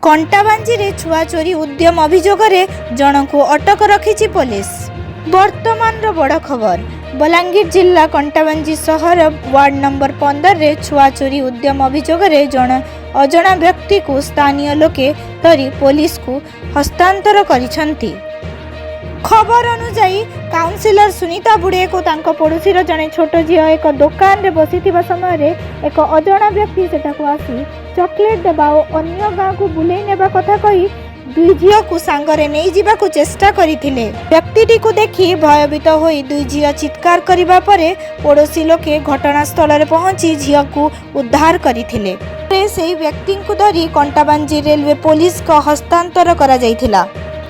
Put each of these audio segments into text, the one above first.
कंटाबांजी छुआ चोरी उद्यम अभियोग जनकू अटक रखी पुलिस। वर्तमान बड़ खबर बलांगीर जिला कंटाबांजी सहर वार्ड नंबर 15 रे छुआ चोरी उद्यम अभियोग जन अजणा व्यक्ति को स्थानीय लोके धरी पुलिस को हस्तांतर करिसंती। खबर अनुसार काउंसिलर सुनीता बुड़े को तांको पड़ोसीर जने छोट झील एक दुकान रे बसिथिबा समय एक अजणा व्यक्ति सेठाको आसी चॉकलेट देबा और अन्य गाँव को बुलाई नेबा कथा कही दुई झील को सांगरे नहीं जीवा को चेष्टा करिथिले। व्यक्तिटी को देखि भयभीत होई दुई झील चित्कार करिबा परे पड़ोसी लोके घटनास्थल रे पहुंची झील को उद्धार करिथिले। से व्यक्ति को धरी कंटाबांजी रेलवे पुलिस को हस्तांतर करा जायथिला।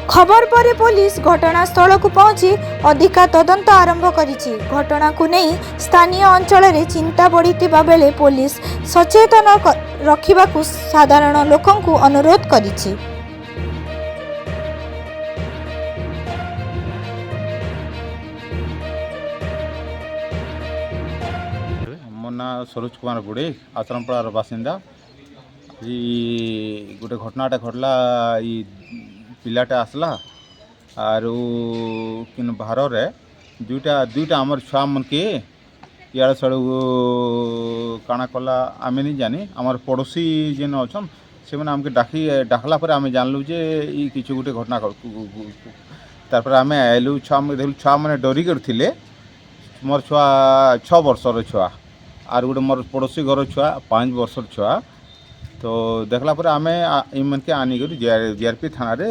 खबर पर पुलिस घटनास्थल को पहुंची अधिका तदंत आरंभ करिछि। घटना को नहीं स्थानीय अंचल में चिंता बढ़िथिबा बेले पुलिस सचेतन रखिबाकू साधारण लोकन को अनुरोध करिछि। मो ना सरोज कुमार बुड़े आश्रमपड़ार बासिंदा। गोटे घटनाटा घटला पिलाटा आसला आरु किन बाहर रे दुईटा आमर छुआ मन के इाड़े साड़ू काଣା कला आमे नहीं जानी। आमर पड़ोसी जेन अच्छन से मैंने आमके डाकला पर आमे जानलु जे ई किछु गोटे घटना तारपर आमे आइलु छुआ देखलु छुआ मैंने डरी कर थिले। मोर छुआ 6 वर्षर छुआ आर गोटे मोर पड़ोसी घर छुआ 5 वर्षर छुआ। तो देखला पर आमे इन मन के आनी कर जीआरपी थाना रे